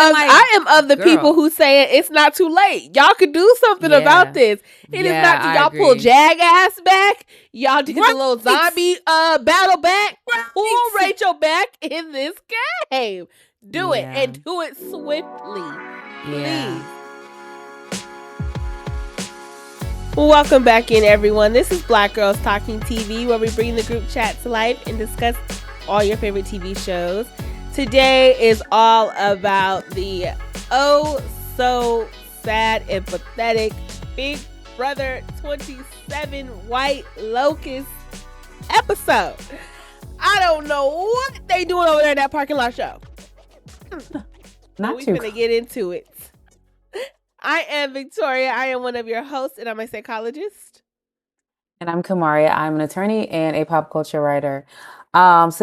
I am of the people who saying it's not too late. Y'all could do something about this. It is not too, y'all pull Jag ass back. Y'all get the little zombie battle back. Pull Rachel back in this game. Do it and do it swiftly. Please. Welcome back in, everyone. This is Black Girls Talking TV, where we bring the group chat to life and discuss all your favorite TV shows. Today is all about the so sad and pathetic Big Brother 27 White Locust episode. I don't know what they doing over there in that parking lot show. We're going to get into it. I am Victoria. I am one of your hosts, and I'm a psychologist. And I'm Kamaria. I'm an attorney and a pop culture writer. Let's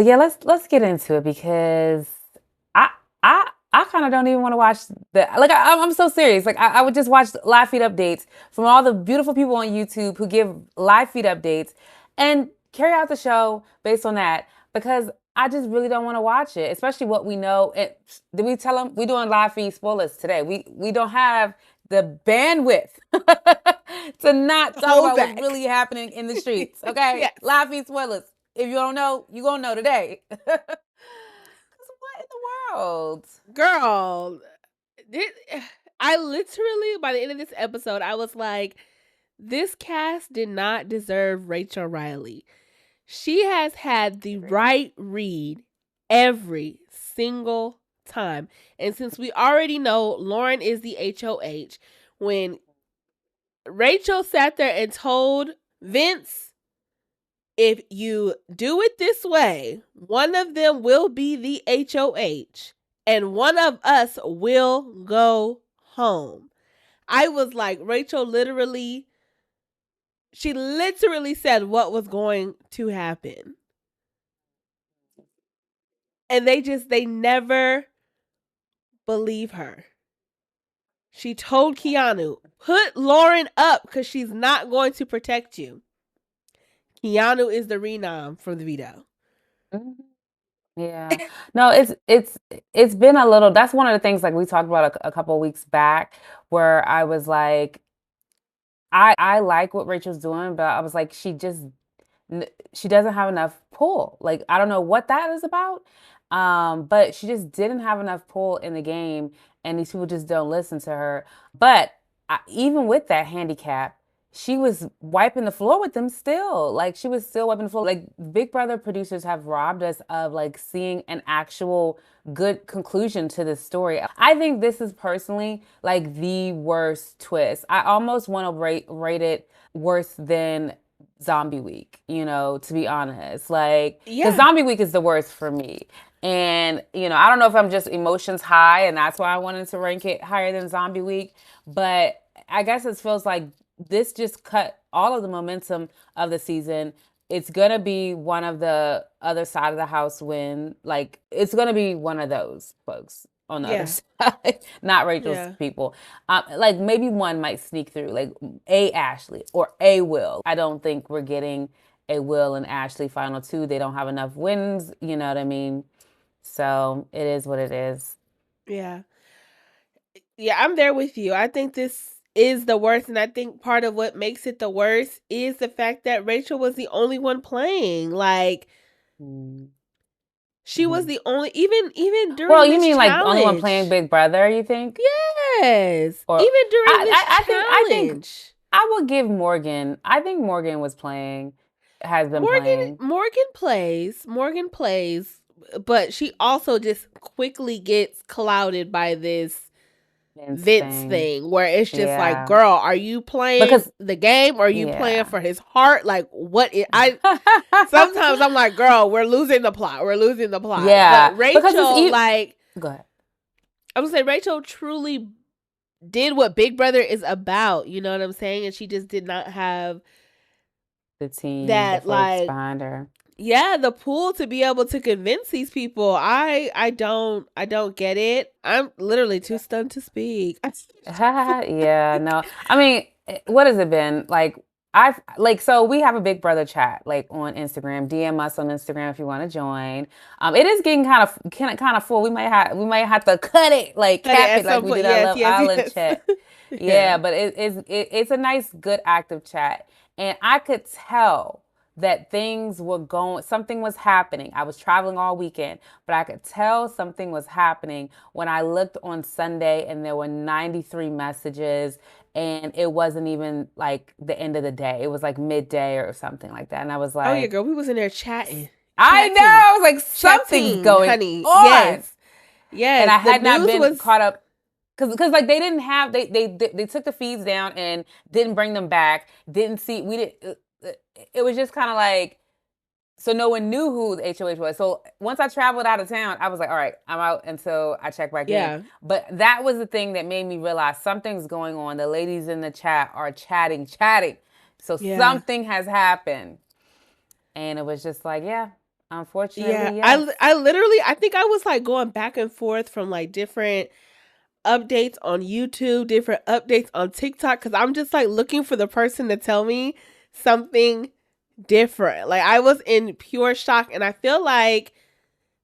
get into it, because I kind of don't even want to watch I'm so serious. Like I would just watch live feed updates from all the beautiful people on YouTube who give live feed updates and carry out the show based on that, because I just really don't want to watch it, especially what we know. Did we tell them we're doing live feed spoilers today? We don't have the bandwidth to not talk about what's really happening in the streets. Okay, yes. Live feed spoilers. If you don't know, you're gonna know today. What in the world, girl? I literally, by the end of this episode, I was like, this cast did not deserve Rachel Riley. She has had the right read every single time. And since we already know Lauren is the HOH, when Rachel sat there and told Vince, if you do it this way, one of them will be the HOH and one of us will go home. I was like, Rachel she literally said what was going to happen. And they never believe her. She told Keanu, put Lauren up because she's not going to protect you. Keanu is the renom from the veto. Yeah. No, it's been a little, that's one of the things like we talked about a couple of weeks back, where I was like, I like what Rachel's doing, but I was like, she doesn't have enough pull. Like, I don't know what that is about. But she just didn't have enough pull in the game, and these people just don't listen to her. But even with that handicap, she was wiping the floor with them still. Like, she was still wiping the floor. Like, Big Brother producers have robbed us of like seeing an actual good conclusion to this story. I think this is personally like the worst twist. I almost want to rate it worse than Zombie Week, to be honest. Like, the Zombie Week is the worst for me. And, I don't know if I'm just emotions high and that's why I wanted to rank it higher than Zombie Week. But I guess it feels like this just cut all of the momentum of the season. It's going to be one of the other side of the house win. Like, it's going to be one of those folks on the other side, not Rachel's people. Like, maybe one might sneak through, like a Ashley or a Will. I don't think we're getting a Will and Ashley final two. They don't have enough wins, you know what I mean? So it is what it is. Yeah. Yeah, I'm there with you. I think this is the worst, and I think part of what makes it the worst is the fact that Rachel was the only one playing. Like, she was the only, even during Well, you this mean challenge. Like the only one playing Big Brother, you think? Yes. Or, even during this challenge. I think I would give Morgan. I think Morgan was playing, has been playing. Morgan plays, but she also just quickly gets clouded by this Vince thing where it's just like, girl, are you playing the game or are you playing for his heart? Like, sometimes I'm like, girl, we're losing the plot. Yeah. But Rachel, go ahead. I'm gonna say Rachel truly did what Big Brother is about. You know what I'm saying? And she just did not have the team that behind her. Yeah, the pool to be able to convince these people. I don't get it. I'm literally too stunned to speak. Yeah, no. I mean, what has it been? Like, so we have a Big Brother chat like on Instagram. DM us on Instagram if you want to join. It is getting kind of full. We might have to cut it, like Cut it cap at it, like some we point. did our Yes, Love yes, Island yes. chat. Yeah. Yeah, but it's a nice, good, active chat, and I could tell that something was happening. I was traveling all weekend, but I could tell something was happening when I looked on Sunday and there were 93 messages and it wasn't even like the end of the day. It was like midday or something like that. And I was Oh yeah, like, girl, we was in there chatting, I know. chatting, I was like, something's chatting, going honey. on. Yes, And yes. I The had not news been was caught up because like they didn't have they took the feeds down and didn't bring them back. Didn't see we didn't. It was just kind of like, so no one knew who the HOH was. So once I traveled out of town, I was like, all right, I'm out until I check back in. yeah, But that was the thing that made me realize something's going on. The ladies in the chat are chatting. So yeah. something has happened. And it was just like, yeah, Yeah, unfortunately, yes. I literally I think I was like going back and forth from like different updates on YouTube, different updates on TikTok cuz I'm just like looking for the person to tell me something different. Like I was in pure shock and I feel like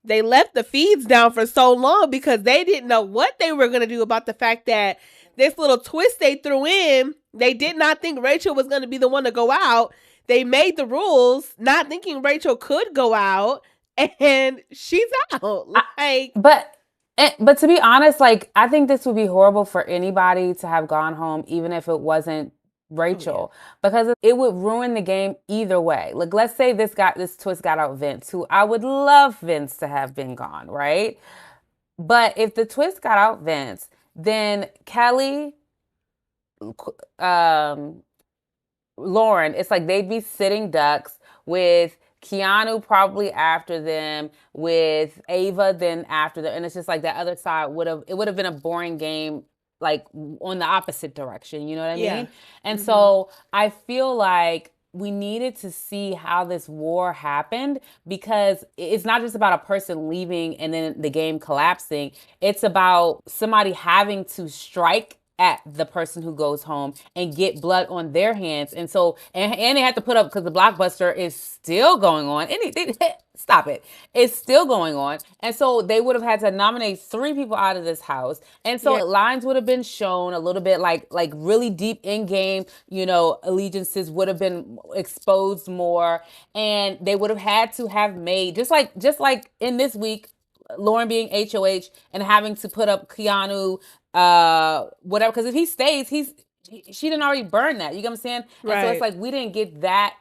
they left the feeds down for so long because they didn't know what they were going to do about the fact that this little twist they threw in, they did not think Rachel was going to be the one to go out. They made the rules not thinking Rachel could go out and she's out. Like, But but to be honest, like I think this would be horrible for anybody to have gone home, even if it wasn't oh yeah. Rachel, because it would ruin the game either way. Like let's say this twist got out Vince, who I would love Vince to have been gone, right? But if the twist got out Vince, then Kelly, um, Lauren, it's like they'd be sitting ducks with Keanu probably after them, with Ava then after them, and it's just like that other side would have been a boring game, like on the opposite direction. You know what I Yeah. mean? And Mm-hmm. so I feel like we needed to see how this war happened because it's not just about a person leaving and then the game collapsing. It's about somebody having to strike at the person who goes home and get blood on their hands. And so, and they have to put up because the blockbuster is still going on. Stop it. It's still going on. And so they would have had to nominate 3 people out of this house. And so Yeah. lines would have been shown a little bit like really deep in game, allegiances would have been exposed more. And they would have had to have made just like in this week, Lauren being HOH and having to put up Keanu, whatever, because if he stays, she didn't already burn that. You get what I'm saying? And so it's Right. like we didn't get that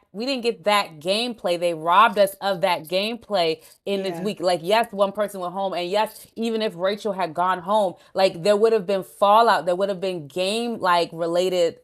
gameplay. They robbed us of that gameplay in this Yeah. week. Like, yes, one person went home, and yes, even if Rachel had gone home, like there would have been fallout, there would have been game like related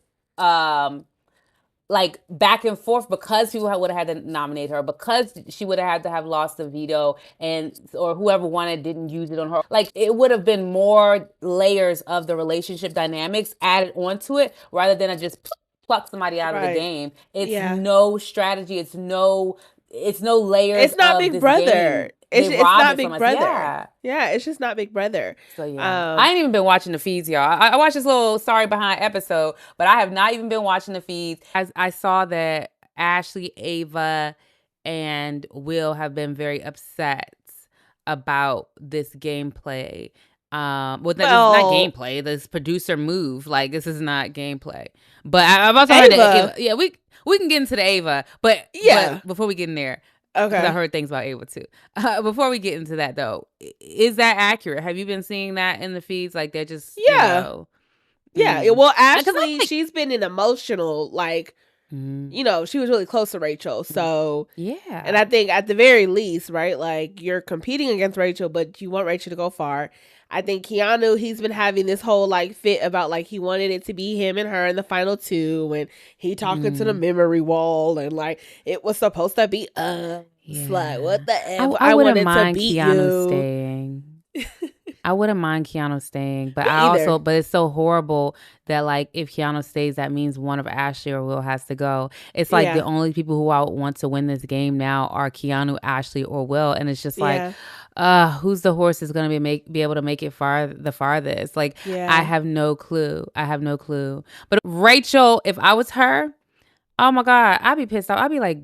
like back and forth because people would have had to nominate her, because she would have had to have lost the veto, and or whoever wanted didn't use it on her. Like it would have been more layers of the relationship dynamics added onto it rather than just pluck somebody out of the Right. game. It's Yeah. no strategy. It's no layers It's not of Big this game. Brother. They It's robbed not it from Big us. Brother. Yeah. Yeah, it's just not Big Brother. So yeah, I ain't even been watching the feeds, y'all. I watched this little sorry behind episode, but I have not even been watching the feeds. I saw that Ashley, Ava, and Will have been very upset about this gameplay. Well, this is not Well, gameplay. This producer move. Like this is not gameplay. But I've also heard that Ava. Ava. Yeah, we can get into the Ava, but Yeah. before we get in there, because I Okay. heard things about Ava too. Before we get into that though, is that accurate? Have you been seeing that in the feeds? Like they're just, Yeah. Yeah. Well, because I'm Ashley, like, she's been an emotional, like, mm, she was really close to Rachel. So, and yeah, I think at the very least, right, like you're competing against Rachel, but you want Rachel to go far. I think Keanu, he's been having this whole like fit about like he wanted it to be him and her in the final two, and he talking to the memory wall, and like it was supposed to be us. Like, what the F? I I wouldn't wanted to mind beat Keanu you. staying. I wouldn't mind Keanu staying, but Me either. but it's so horrible that like if Keanu stays, that means one of Ashley or Will has to go. It's like the Yeah. only people who I want to win this game now are Keanu, Ashley, or Will, and it's just like, Yeah. who's the horse is gonna be able to make it the farthest? Like I Yeah. have no clue. I have no clue. But Rachel, if I was her, Oh my God, I'd be pissed off. I'd be like,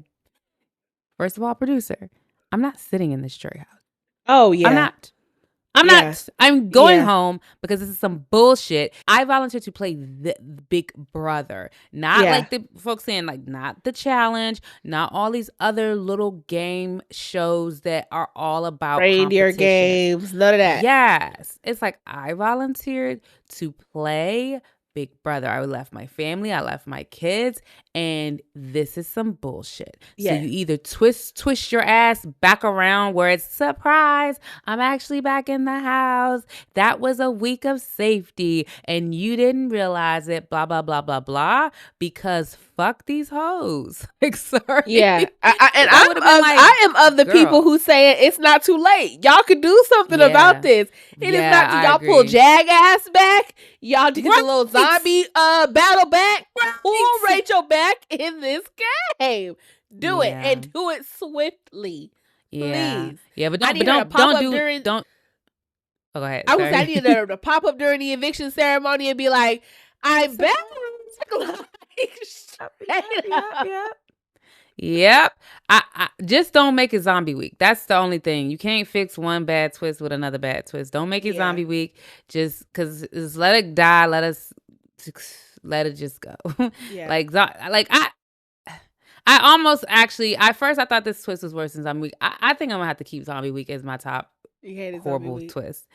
first of all, producer, I'm not sitting in this jury house. Oh I'm yeah. not. I'm Yeah. not. I'm going home because this is some bullshit. I volunteered to play the Big Brother, not like the folks saying like not the challenge, not all these other little game shows that are all about Reindeer competition. games, none of that. Yes, it's like I volunteered to play Big Brother. I left my family, I left my kids, and this is some bullshit. So you either twist your ass back around where it's surprise, I'm actually back in the house. That was a week of safety and you didn't realize it, blah, blah, blah, blah, blah, because fuck these hoes. Like, sorry. Yeah. I am of the people who saying it's not too late. Y'all could do something about this. It is not too, y'all pull Jag ass back. Y'all did the little zombie battle back. Pull Rachel back in this game. Do it and do it swiftly. Please. Yeah, but Oh, go ahead. I needed her to pop up during the eviction ceremony and be like, I'm back. Yep. I just don't make it zombie week. That's the only thing. You can't fix one bad twist with another bad twist. Don't make it zombie week. Just let it die. Let it just go. I almost actually, at first I thought this twist was worse than zombie week. I think I'm gonna have to keep zombie week as my top horrible twist.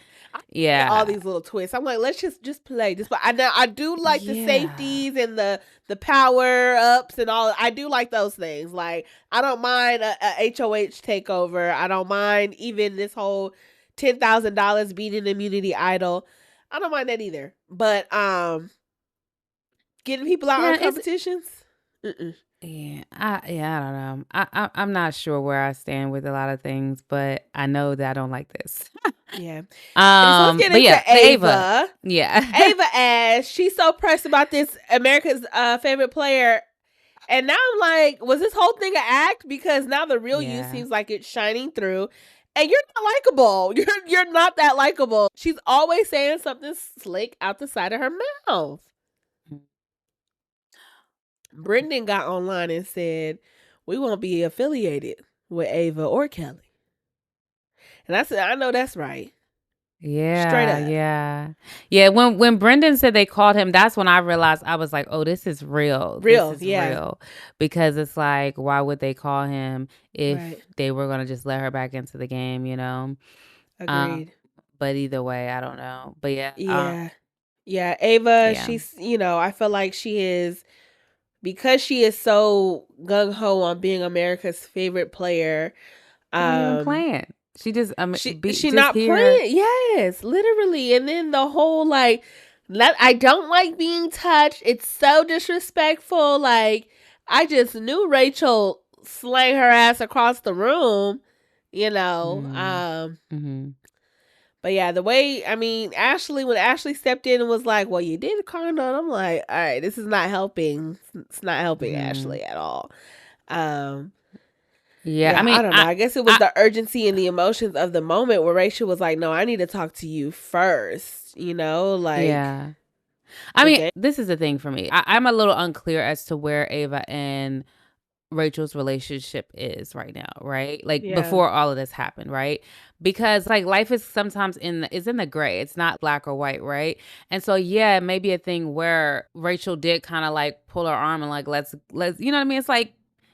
Yeah, all these little twists. I'm like, let's just play. I do like the safeties and the power ups and all. I do like those things. Like, I don't mind a HOH takeover. I don't mind even this whole $10,000 beating immunity idol. I don't mind that either. But getting people out on competitions. Yeah, I don't know. I'm not sure where I stand with a lot of things, but I know that I don't like this. So let's get into Ava. Ava as she's so pressed about this America's favorite player. And now I'm like, was this whole thing an act? Because now the real you seems like it's shining through. And you're not likable. You're not that likable. She's always saying something slick out the side of her mouth. Brendan got online and said, we won't be affiliated with Ava or Kelly. And I said, I know that's right. Yeah. Straight up. Yeah. When Brendan said they called him, that's when I realized, I was like, oh, this is real. This is real. Because it's like, why would they call him if they were going to just let her back into the game, you know? Agreed. But either way, I don't know. But yeah. Ava, she's, I feel like she is, because she is so gung-ho on being America's favorite player. Even playing. She just, she's not playing. Yes, literally. And then the whole, like, I don't like being touched. It's so disrespectful. Like, I just knew Rachel slang her ass across the room, But yeah, the way, when Ashley stepped in and was like, well, you did condom, I'm like, all right, this is not helping. It's not helping Ashley at all. I don't know. I guess it was the urgency and the emotions of the moment where Rachel was like, no, I need to talk to you first, this is the thing for me. I'm a little unclear as to where Ava and Rachel's relationship is right now, right? Like before all of this happened, right? Because like life is sometimes in the gray. It's not black or white, right? And so it may be a thing where Rachel did kind of like pull her arm and like let's you know what I mean? It's like,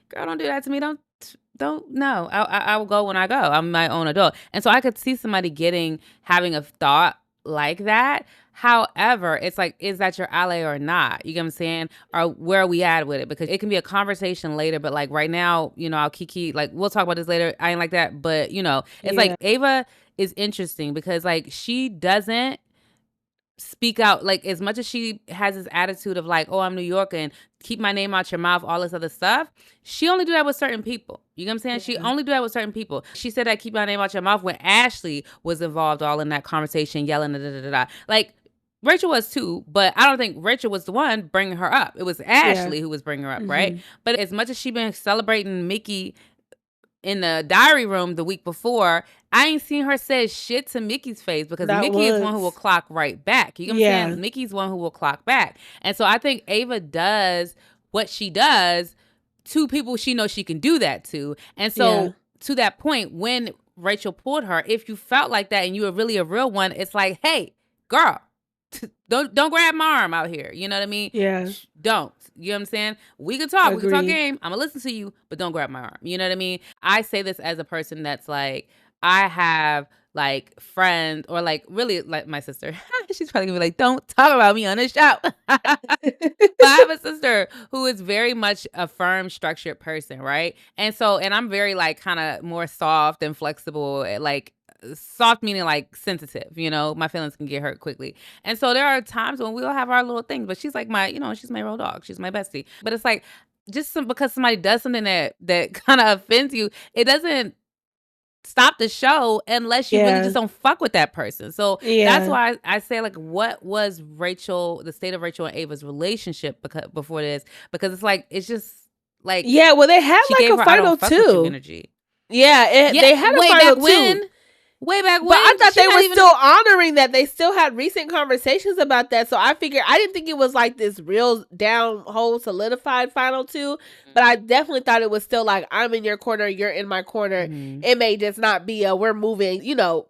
girl, don't do that to me. Don't no. I will go when I go. I'm my own adult. And so I could see somebody having a thought like that. However, it's like, is that your ally or not? You get what I'm saying? Or where are we at with it? Because it can be a conversation later, but like right now, I'll kiki, like we'll talk about this later. I ain't like that. But it's like Ava is interesting because like she doesn't speak out, like as much as she has this attitude of like, oh, I'm New York and keep my name out your mouth, all this other stuff. She only do that with certain people. You know what I'm saying? She only do that with certain people. She said that keep my name out your mouth when Ashley was involved all in that conversation, yelling, da, da, da, da. Like Rachel was too, but I don't think Rachel was the one bringing her up. It was Ashley who was bringing her up, right? But as much as she been celebrating Mickey in the diary room the week before, I ain't seen her say shit to Mickey's face because Mickey is one who will clock right back. You know what I'm saying? Mickey's one who will clock back. And so I think Ava does what she does to people she knows she can do that to. And Yeah. so to that point, when Rachel pulled her, if you felt like that and you were really a real one, it's like, hey, girl, don't grab my arm out here. You know what I mean? Yeah. Don't. You know what I'm saying? We can talk Agreed. game. I'm gonna listen to you, but don't grab my arm. You know what I mean? I say this as a person that's like, I have like friends or like really like my sister. She's probably gonna be like, don't talk about me on the show. But I have a sister who is very much a firm, structured person, right? And I'm very like kind of more soft and flexible, like soft meaning like sensitive, you know, my feelings can get hurt quickly. And so there are times when we'll have our little things, but she's like my, you know, she's my road dog. She's my bestie. But it's like because somebody does something that kind of offends you, it doesn't stop the show unless you really Yeah. just don't fuck with that person. So that's Yeah. why I say like, what was the state of Rachel and Ava's relationship before this? Because it's like it's just like Yeah, well, they had she like gave a her I don't final fuck with you two. energy. Yeah, Yeah, they had a way final back two. when. Way back But I when. thought She they not were even still honoring that. They still had recent conversations about that. So I figured, I didn't think it was like this real down whole solidified final two, but I definitely thought it was still like, I'm in your corner, you're in my corner. Mhm. It may just not be we're moving, you know,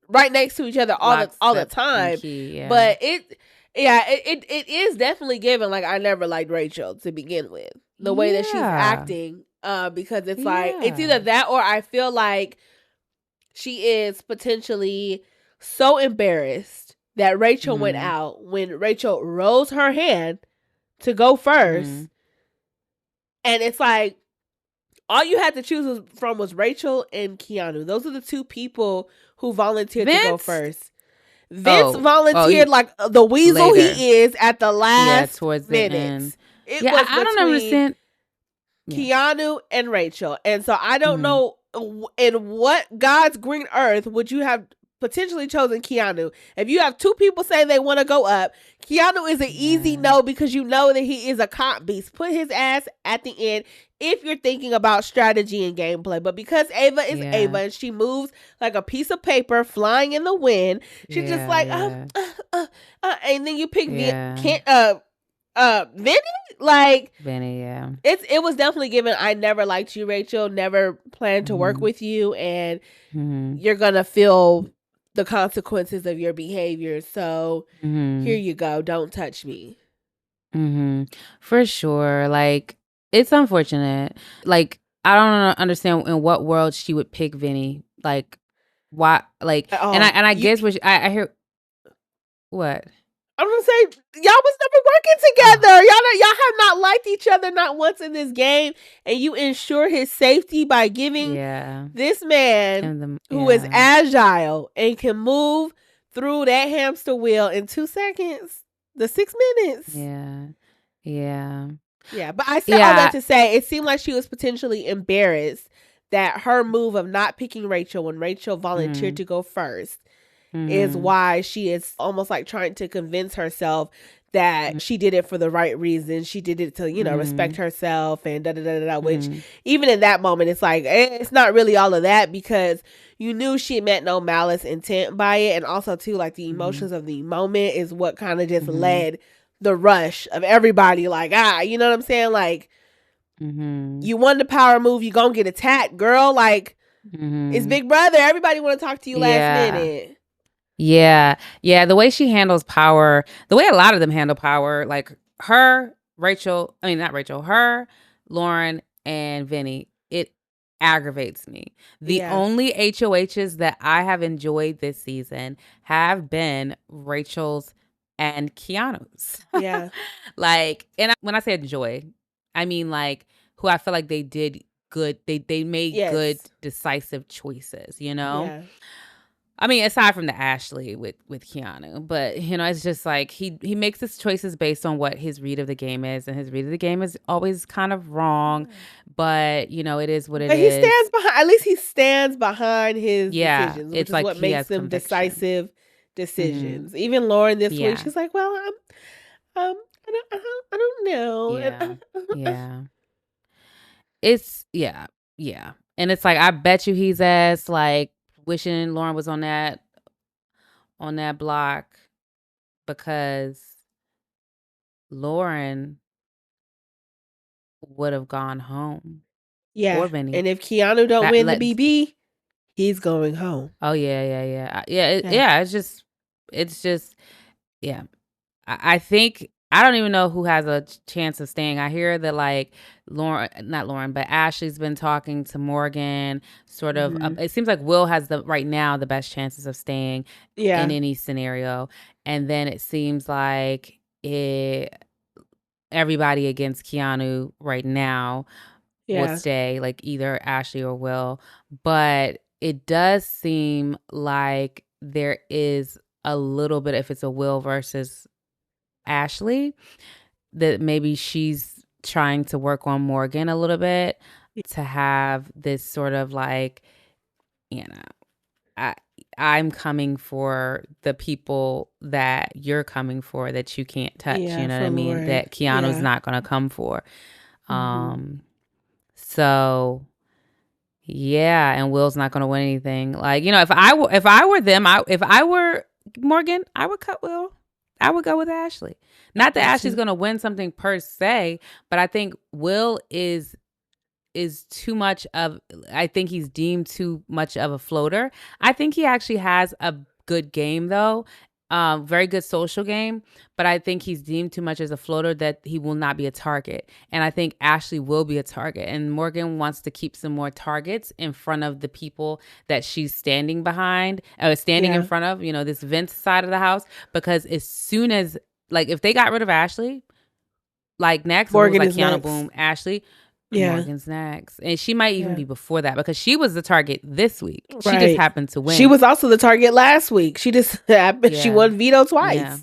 right next to each other all the lockstep time. and key, yeah. But it is definitely given like, I never liked Rachel to begin with. The way that she's acting, because it's like, it's either that or I feel like she is potentially so embarrassed that Rachel went out when Rachel rose her hand to go first. And it's like, all you had to choose from was Rachel and Keanu. Those are the two people who volunteered to go first. Vince volunteered like the weasel later. He is at the last towards minutes. The end. It was I don't understand. Keanu and Rachel. And so I don't know in what God's green earth would you have potentially chosen Keanu. If you have two people saying they want to go up, Keanu is an easy no because you know that he is a cop beast. Put his ass at the end if you're thinking about strategy and gameplay. But because Ava is Ava and she moves like a piece of paper flying in the wind, she's just like, and then you pick Vinny, like Vinny, yeah. It was definitely given. I never liked you, Rachel. Never planned to work with you, and you're gonna feel the consequences of your behavior. So here you go. Don't touch me. For sure. Like, it's unfortunate. Like, I don't understand in what world she would pick Vinny. Like, why? Like, and I guess what I hear. What? I'm gonna say y'all was never working together. Y'all have not liked each other not once in this game, and you ensure his safety by giving this man who is agile and can move through that hamster wheel in 2 seconds, the 6 minutes. Yeah. But I said all that to say it seemed like she was potentially embarrassed that her move of not picking Rachel when Rachel volunteered to go first. Is why she is almost like trying to convince herself that she did it for the right reason. She did it to, you know, respect herself and which even in that moment, it's like, it's not really all of that because you knew she meant no malice intent by it. And also too, like the emotions of the moment is what kind of just led the rush of everybody like, you know what I'm saying? Like, you won the power move, you gonna get attacked, girl. Like, it's Big Brother. Everybody want to talk to you last minute. Yeah. The way she handles power, the way a lot of them handle power, like her, her, Lauren, and Vinny, it aggravates me. The only HOHs that I have enjoyed this season have been Rachel's and Keanu's. Yeah. Like, and when I say enjoy, I mean like who I feel like they did good. They made good, decisive choices, you know? Yeah. I mean, aside from the Ashley with Keanu, but you know, it's just like he makes his choices based on what his read of the game is, and his read of the game is always kind of wrong. But you know, it is what it is. But he stands behind. At least he stands behind his decisions, which it's is like what makes them conviction. Decisive decisions. Even Lauren this week, she's like, "Well, I don't know." It's and it's like I bet you he's ass like wishing Lauren was on that block because Lauren would have gone home. Yeah, Or Vinny. and if Keanu don't That win the let BB, he's going home. Oh, yeah. Yeah. Yeah, it's just yeah. I think I don't even know who has a chance of staying. I hear that, like, Lauren not Lauren, but Ashley's been talking to Morgan, sort of, Mhm. it seems like Will has right now the best chances of staying in Yeah. any scenario, and then it seems like everybody against Keanu right now will Yeah. stay, like either Ashley or Will. But it does seem like there is a little bit, if it's a Will versus Ashley, that maybe she's trying to work on Morgan a little bit to have this sort of like, you know, I I'm coming for the people that you're coming for that you can't touch, you Yeah, know what for I mean? Lauren. That Keanu's Yeah. not gonna come for. Mhm. Um so yeah, and Will's not gonna win anything. Like, if I were them, if I were Morgan, I would cut Will. I would go with Ashley. Not that Me Ashley's too. gonna win something per se, but I think Will is too much of I think he's deemed too much of a floater. I think he actually has a good game though. Very good social game, but I think he's deemed too much as a floater that he will not be a target. And I think Ashley will be a target. And Morgan wants to keep some more targets in front of the people that she's standing behind, or standing in Yeah. front of, this Vince side of the house. Because as soon as, like, if they got rid of Ashley, like next, if it was Morgan like is Keanu, next. boom, Ashley, Yeah. Morgan's next. And she might even Yeah. be before that because she was the target this week. She just Right. happened to She win. was also the target last week. She just she Yeah. won veto Yeah. twice.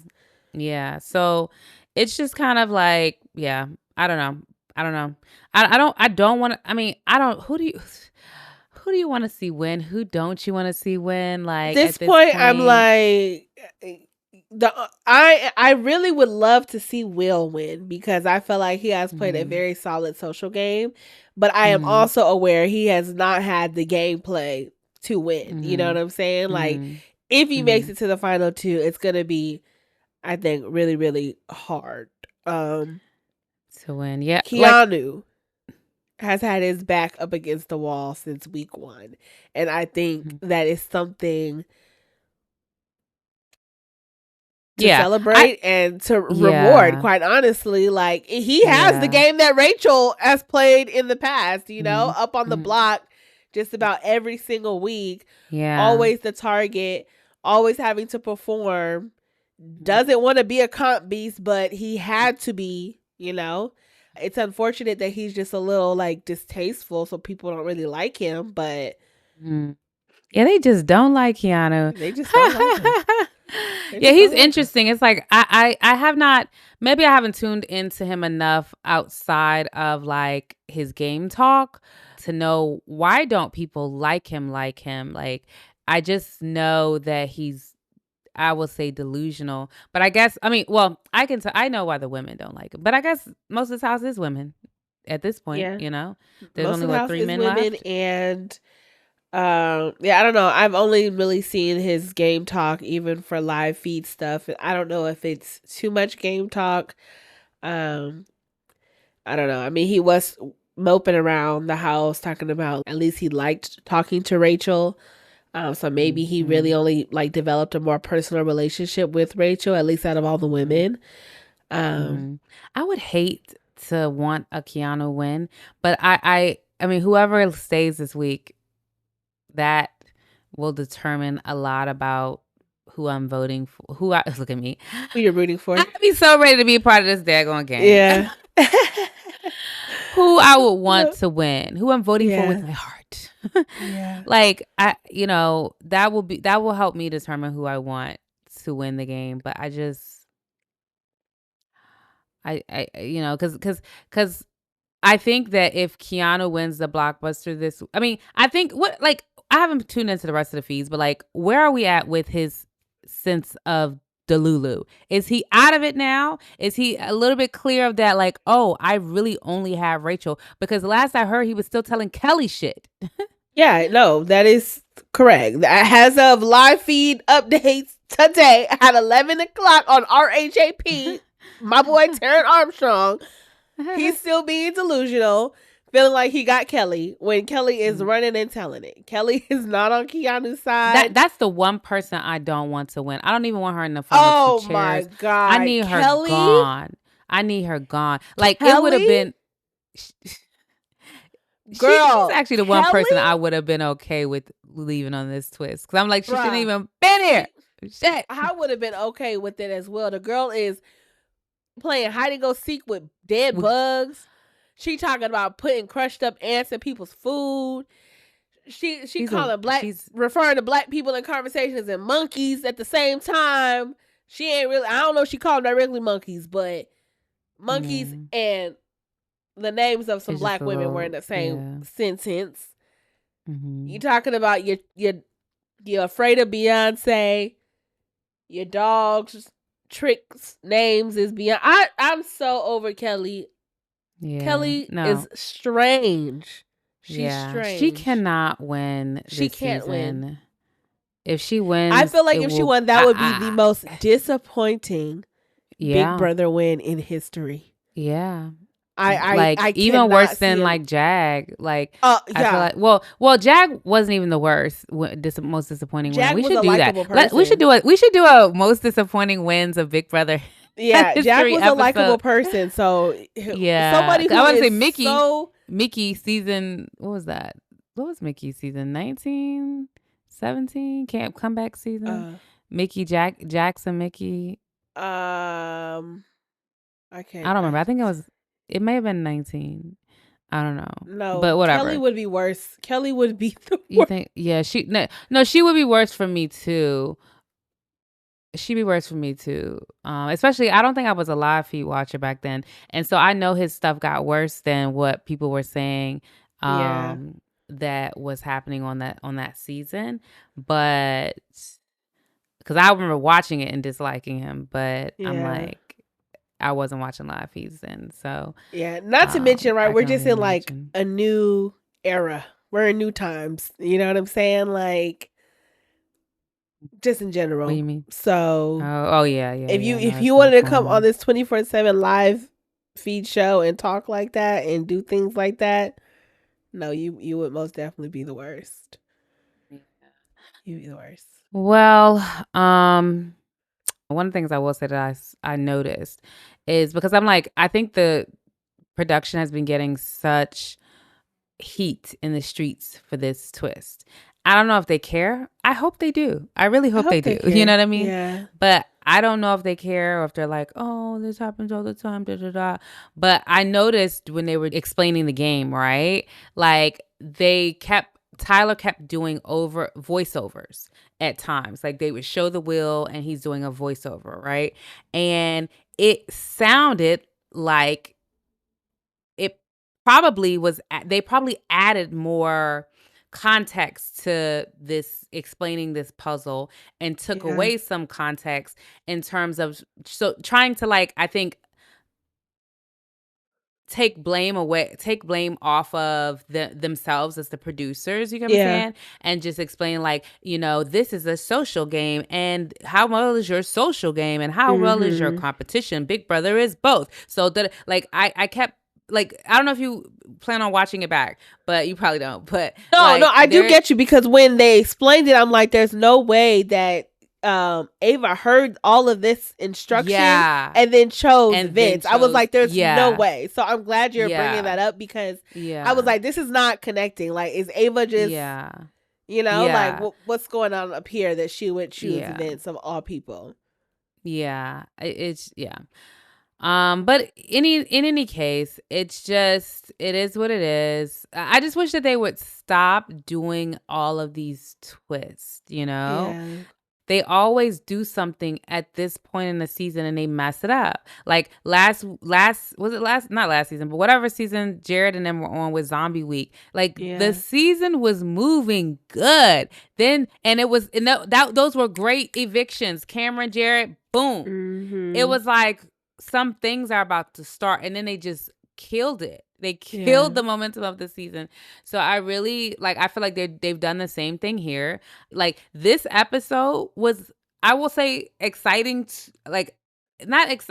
Yeah. So it's just kind of like, yeah, I don't know. I don't want to, I mean, I don't, who do you want to see win? Who don't you want to see win? At Like this at this point, I'm point, like I really would love to see Will win because I feel like he has played a mm-hmm, very solid social game, but I am mm-hmm, also aware he has not had the gameplay to win. You know mm-hmm, what I'm saying? Like mm-hmm, if he mm-hmm, makes it to the final two, it's gonna be, I think, really, really hard. to win. Yeah. Like, Keanu has had his back up against the wall since week one. And I think mhm. that is something to Yeah. I, celebrate and to reward, yeah. quite honestly. Like, he has the Yeah. game that Rachel has played in the past, Mm-hmm, up on the mm-hmm. block just about every single week, Yeah. always the target, always having to perform, Mhm. doesn't want to be a comp beast, but he had to be. It's unfortunate that he's just a little like distasteful, so people don't really like him, but Mhm. Yeah, they just don't like Keanu. they just don't like him. They Yeah, just he's don't like him. interesting. It's like I have not, maybe I haven't tuned into him enough outside of like his game talk to know why don't people like him like him. Like, I just know that he's, I will say, delusional. But I guess, I mean, well, I know why the women don't like him. But I guess most of his house is women at this point, Yeah. There's Most only of the what, house 3 is men women, left? and yeah, I don't know. I've only really seen his game talk even for live feed stuff. And I don't know if it's too much game talk. Um I don't know. I mean, he was moping around the house talking about at least he liked talking to Rachel. So maybe he really Mhm. only like developed a more personal relationship with Rachel, at least out of all the Mhm. women. Um Mhm. I would hate to want a Keanu win, but I mean, whoever stays this week, that will determine a lot about who I'm voting for. Who I look at me. who you're rooting for? I'd be so ready to be a part of this daggone game. Yeah. Who I would want to win, who I'm voting for with Yeah. my heart. Yeah. Like, that will help me determine who I want to win the game. But I just, because I think that if Keanu wins the blockbuster I mean, I think I haven't tuned into the rest of the feeds, but like, where are we at with his sense of Delulu? Is he out of it now? Is he a little bit clear of that? Like, oh, I really only have Rachel, because last I heard he was still telling Kelly shit. Yeah, no, that is correct. As of live feed updates today at 11 o'clock on RHAP, my boy Taryn Armstrong, He's still being delusional, feeling like he got Kelly when Kelly is Mm. running and telling it. Kelly is not on Keanu's side. That's the one person I don't want to win. I don't even want her in the final two Oh my chairs. I God. need her Kelly? gone. I need her gone. Like it would have Kelly? been. She's Girl, actually the one Kelly? person I would have been okay with leaving on this twist because I'm like she shouldn't Bruh. even been here. Shit. I would have been okay with it as well. The girl is playing hide and go seek with dead bugs. She talking about putting crushed up ants in people's food. She referring to black people in conversations and monkeys at the same time. She ain't really. I don't know if she called them directly monkeys, but monkeys and the names of some black women were in the same sentence. You talking about you're afraid of Beyonce. Your dog's tricks names is beyond. I'm so over Kelly. Yeah, Kelly is strange. She's strange. She cannot win. She can't win. If she wins, I feel like if she won, that would be the most disappointing Big Brother win in history. Yeah. I even worse than like Jag. Like I feel like well, Jag wasn't even the worst. Most disappointing Jag win. We was should a do that. person. We should do a most disappointing wins of Big Brother. Yeah, Jag was a likable person. So somebody who I want to say Mickey season. What was that? What was Mickey season 19, 17? Camp comeback season. Mickey Jackson Mickey. I can't. I don't remember. I think it may have been 19. I don't know. No, but whatever. Kelly would be worse. Kelly would be the worst. You think? Yeah, she would be worse for me too. She'd be worse for me too. Especially, I don't think I was a live feed watcher back then, and so I know his stuff got worse than what people were saying. That was happening on that season, but because I remember watching it and disliking him, but I'm like, I wasn't watching live feeds then, so not to mention, right? We're just in like a new era. We're in new times. You know what I'm saying? Like, just in general. What do you mean? So, yeah. If you wanted to come on this 24/7 live feed show and talk like that and do things like that, no, you would most definitely be the worst. You'd be the worst. Well, one of the things I will say that I noticed is because I'm like, I think the production has been getting such heat in the streets for this twist. I don't know if they care. I hope they do. I really hope they do. You know what I mean? Yeah. But I don't know if they care or if they're like, oh, this happens all the time, da, da, da. But I noticed when they were explaining the game, right? Like Tyler kept doing voiceovers at times. Like they would show the wheel and he's doing a voiceover, right? And it sounded like it probably was, they probably added more context to this, explaining this puzzle, and took away some context in terms of trying to, like, I think, take blame off of themselves as the producers, you get what I'm saying? And just explain, like, this is a social game, and how well is your social game, and how well is your competition? Big Brother is both. So that, like, I kept, like, I don't know if you plan on watching it back, but you probably don't. But no, I do get you, because when they explained it, I'm like, there's no way that Ava heard all of this instruction and then chose Vince. I was like, there's no way. So I'm glad you're bringing that up, because I was like, this is not connecting. Like, is Ava just like, what's going on up here that she would choose Vince of all people? But in any case, it is what it is. I just wish that they would stop doing all of these twists, They always do something at this point in the season and they mess it up. Like not last season, but whatever season Jared and them were on with Zombie Week. Like the season was moving good. Then, and those were great evictions. Cameron, Jared, boom. Mm-hmm. It was like, some things are about to start, and then they just killed it. They killed the momentum of the season. So I really, like, I feel like they've done the same thing here. Like, this episode was, I will say, exciting. Like, like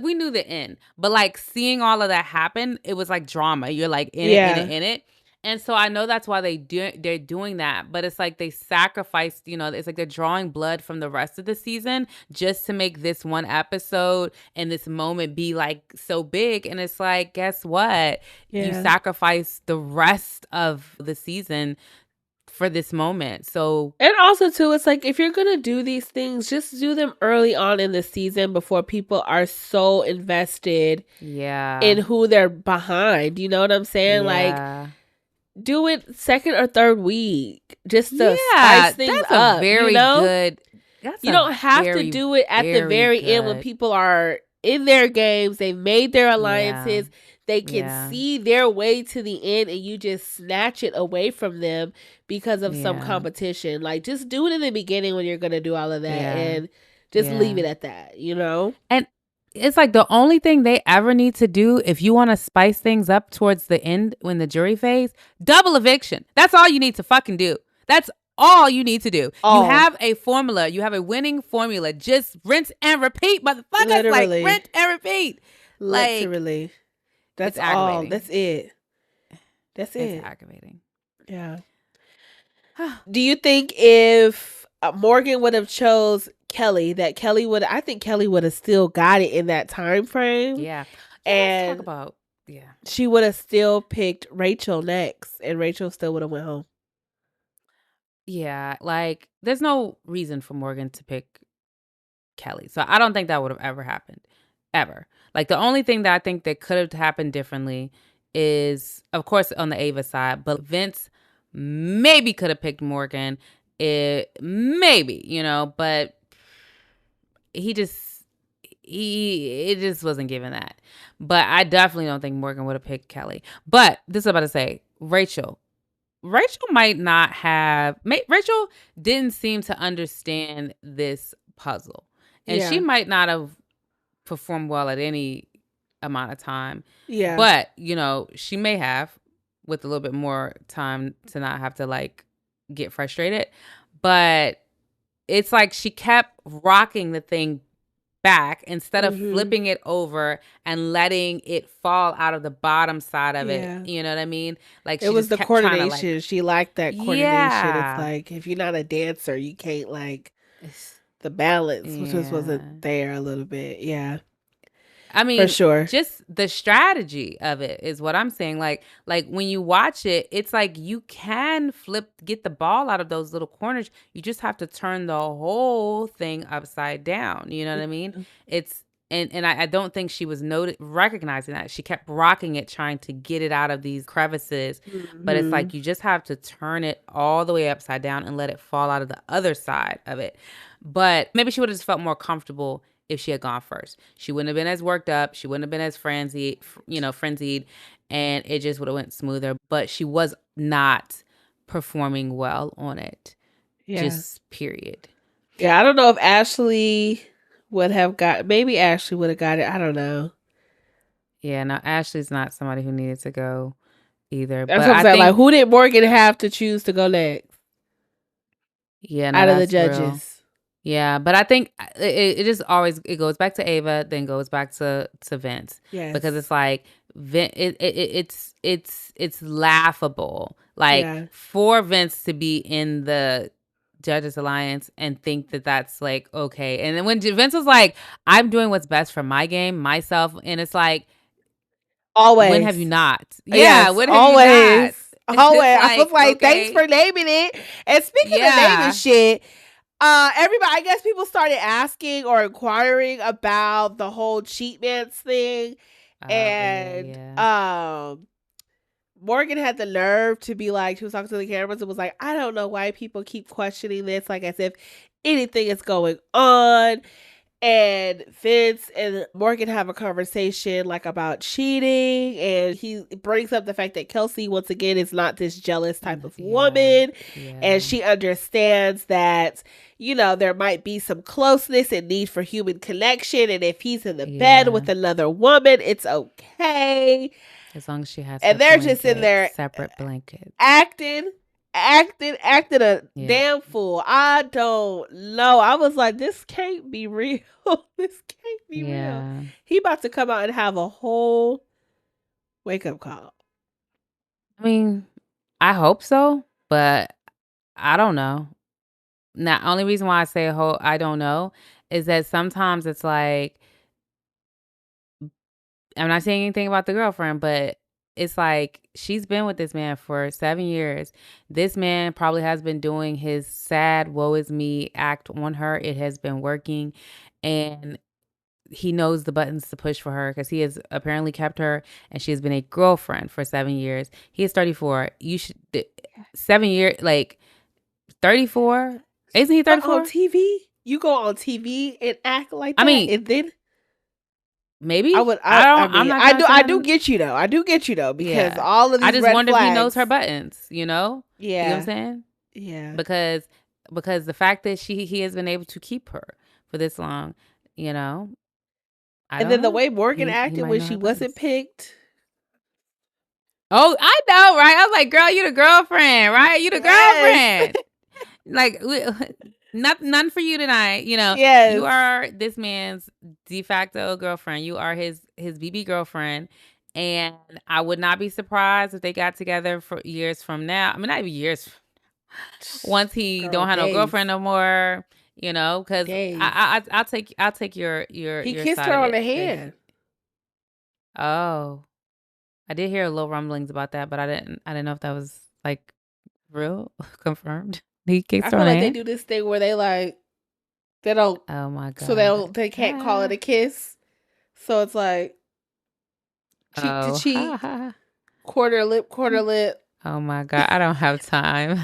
we knew the end, but like seeing all of that happen, it was like drama. You're like in it, in Yeah. it, in it. And so I know that's why they're doing that, but it's like they sacrificed, it's like they're drawing blood from the rest of the season just to make this one episode and this moment be like so big. And it's like, guess what? You Yeah. sacrifice the rest of the season for this moment. So And also too, it's like if you're gonna do these things, just do them early on in the season before people are so invested yeah. in who they're behind. You know what I'm saying? Like, Yeah. do it second or third week just to Yeah, spice things that's a up. very good. That's You a don't have to very, do it at the very end when good. people are in their games, they've made their alliances, they can Yeah. see their way to the end, and you just snatch it away from them because of some Yeah. competition. Like, just do it in the beginning when you're going to do all of that, Yeah. and just leave Yeah. it at that, you know? And it's like the only thing they ever need to do if you want to spice things up towards the end when the jury phase, double eviction. That's all you need to fucking do. That's all you need to do. You have a formula. You have a winning formula. Just rinse and repeat, motherfuckers. Literally. Like, rinse and repeat. Literally. Like, that's it's all. aggravating. That's it. That's it. It's aggravating. Yeah. Do you think if Morgan would have chose Kelly, that Kelly would? I think Kelly would have still got it in that time frame. Yeah. And let's talk about she would have still picked Rachel next, and Rachel still would have went home. Yeah, like there's no reason for Morgan to pick Kelly. So I don't think that would have ever happened. Ever. Like the only thing that I think that could have happened differently is, of course, on the Ava side, but Vince maybe could have picked Morgan. Maybe, but it just wasn't given that. But I definitely don't think Morgan would have picked Kelly. But this is about to say, Rachel might not have. Rachel didn't seem to understand this puzzle, and she might not have performed well at any amount of time. Yeah, but she may have with a little bit more time to not have to like get frustrated. But it's like she kept rocking the thing back instead of flipping it over and letting it fall out of the bottom side of it. You know what I mean? Like it was the coordination. She liked that coordination. It's like if you're not a dancer, you can't like the balance, which just wasn't there a little bit. Yeah. I mean, for sure. Just the strategy of it is what I'm saying. Like when you watch it, it's like you can get the ball out of those little corners. You just have to turn the whole thing upside down. You know what I mean? It's and I don't think she was recognizing that. She kept rocking it, trying to get it out of these crevices. But it's like you just have to turn it all the way upside down and let it fall out of the other side of it. But maybe she would have just felt more comfortable if she had gone first. She wouldn't have been as worked up. She wouldn't have been as frenzied, and it just would have went smoother. But she was not performing well on it. Yeah. Just period. Yeah, I don't know if Ashley would have maybe Ashley would have got it. I don't know. Yeah, no, Ashley's not somebody who needed to go either. That's what I'm saying. Like, who did Morgan have to choose to go next? Yeah, no, out of the judges. Real. Yeah, but I think it just always goes back to Ava, then goes back to Vince. Yes. Because it's like it's laughable, like for Vince to be in the Judges Alliance and think that that's like okay. And then when Vince was like, "I'm doing what's best for my game, myself," and it's like, always. When have you not? Yeah, yes, when have always. you not? Always. Like, I was like, okay. Thanks for naming it. And speaking of naming shit. Everybody, I guess people started asking or inquiring about the whole cheat man's thing. Morgan had the nerve to be like, she was talking to the cameras and was like, I don't know why people keep questioning this, like as if anything is going on. And Vince and Morgan have a conversation like about cheating, and he brings up the fact that Kelsey once again is not this jealous type of woman, and she understands that there might be some closeness and need for human connection, and if he's in the bed with another woman, it's okay as long as she has. And they're just in there separate blankets, acting a damn fool. I don't know. I was like, this can't be real. This can't Be real. Yeah. He about to come out and have a whole wake up call. I mean, I hope so, but I don't know. Now, only reason why I say I don't know is that sometimes it's like I'm not saying anything about the girlfriend, but it's like she's been with this man for 7 years. This man probably has been doing his sad woe is me act on her. It has been working, and he knows the buttons to push for her because he has apparently kept her, and she has been a girlfriend for 7 years. He is 34. You should 7 years, like 34. Isn't he But on 34? TV, you go on TV and act like I that, mean, and then I maybe. would. I'm not trying to say I do nothing. get you though. I do get you though because Yeah. all of I these just red wonder if he knows flags. her buttons, you know? You know what I'm Yeah, saying? yeah. Because the fact that he has been able to keep her for this long, you know, I And don't then the know. way Morgan He acted might when know she her wasn't buttons. picked. Oh, I know, right? I was like, girl, you the girlfriend, right? You the Yes. girlfriend. Like, none for you tonight. You know, you Yes. are this man's de facto girlfriend. You are his BB girlfriend. And I would not be surprised if they got together for years from now. I mean, not even years. Once he Girl, don't have no days. girlfriend no more, you know, because Days. I'll take your He kissed side her of on it. the hand. Oh, I did hear little rumblings about that, but I didn't know if that was like real, confirmed. He I kissed her feel on the like they hand. do this thing where they don't, Oh my so god. they can't call it Ah. a kiss. So it's like cheek to Oh, ha, cheek, ha. quarter lip, quarter lip. Oh my god, I don't have time.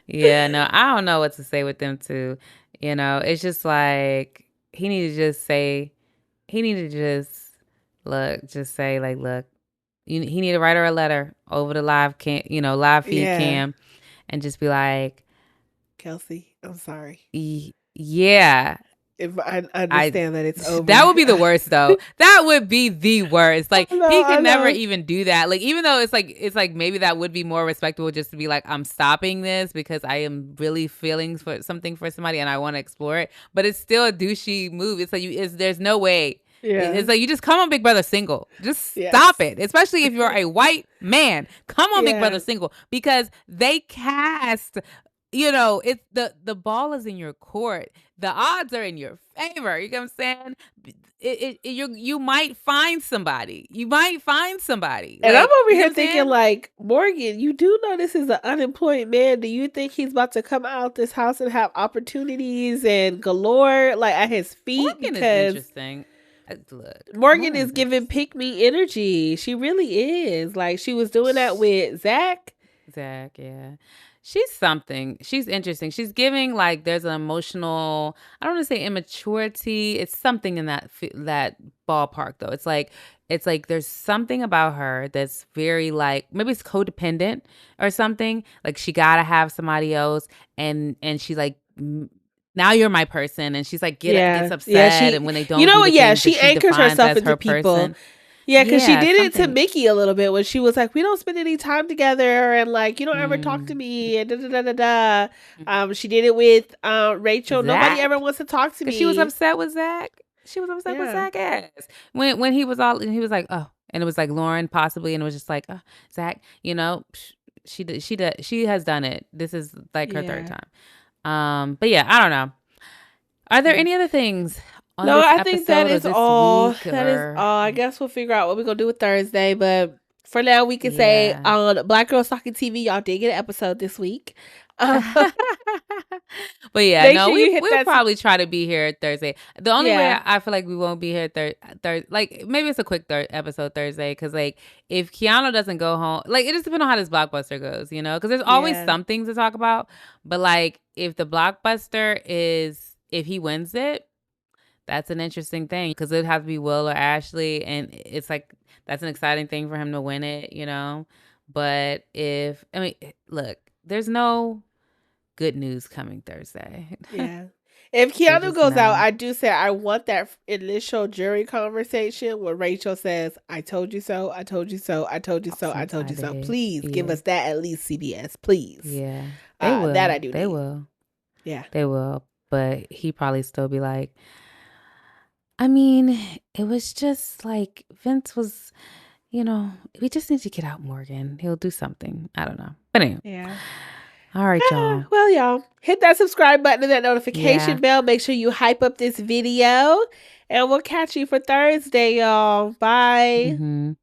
Yeah, no, I don't know what to say with them two. You know, it's just like he needed to just say, he needed to just say like, look, he need to write her a letter over the live feed Yeah, cam, and just be like, Kelsey, I'm sorry. yeah, If I I understand that it's over. that would be the worst though. That would be the worst. Like he I could never know. even do that. Like even though it's like maybe that would be more respectable just to be like I'm stopping this because I am really feeling for something for somebody and I want to explore it. But it's still a douchey move. It's like there's no way. Yeah. It's like you just come on Big Brother single. Just Yes. stop it. Especially if you're a white man. Come on Big Yeah. Brother single because they cast, you know, it's the ball is in your court. The odds are in your favor. You know what I'm saying? You might find somebody. You might find somebody. And I'm Like, over you know here what I'm thinking, saying? like, Morgan, you do know this is an unemployed man. Do you think he's about to come out this house and have opportunities and galore, like, at his feet? Morgan is Because interesting. Look, Morgan is giving interesting. pick me energy. She really is. Like, she was doing that with Zach. Zach, yeah. She's something. She's interesting. She's giving like there's an emotional, I don't want to say immaturity. It's something in that ballpark though. It's like there's something about her that's very like maybe it's codependent or something. Like she got to have somebody else and she's like now you're my person and she's like gets Yeah. Yeah. upset and when they You don't know do what? the Yeah. things that She she anchors defines herself as into her people. person. Yeah, because she Yeah, did it to something. Mickey a little bit when she was like, "We don't spend any time together," and like, "You don't ever talk to Mm. me," and da da da da da. She did it with Rachel. Nobody ever Zach? wants to talk to Cause she was me. upset with Zach. She was upset with Yeah, Zach ass when he was all and he was like, oh, and it was like Lauren possibly, and it was just like, oh, Zach, you know, she has done it. This is like her third yeah, time. But yeah, I don't know. Are there yeah. any other things on No, this I think that episode or is this all. week That is or all. I guess we'll figure out what we're gonna do with Thursday, but for now, we can say yeah? on Black Girls Talking TV, y'all did get an episode this week. But yeah, Make no, sure you hit we'll that. probably try to be here Thursday. The only way Yeah, I feel like we won't be here Thursday, like maybe it's a quick episode Thursday, because like if Keanu doesn't go home, like it just depends on how this blockbuster goes, you know, because there's always yeah, something to talk about. But like if the blockbuster is if he wins it, that's an interesting thing because it'd have to be Will or Ashley, and it's like that's an exciting thing for him to win it, you know. But if I mean, look, there's no good news coming Thursday. yeah. If There's Keanu just goes out, none. I do say I want that initial jury conversation where Rachel says, "I told you so. I told you so. I told you so. I told you so." Did. Please give Yeah. us that at least, CBS. Please. Yeah. They will. That I do They need. will. Yeah. They will. But he probably still be like, I mean, it was just like Vince was, we just need to get out Morgan. He'll do something. I don't know. But anyway. Yeah. All right, y'all. Well, y'all, hit that subscribe button and that notification Yeah. bell. Make sure you hype up this video. And we'll catch you for Thursday, y'all. Bye. Bye.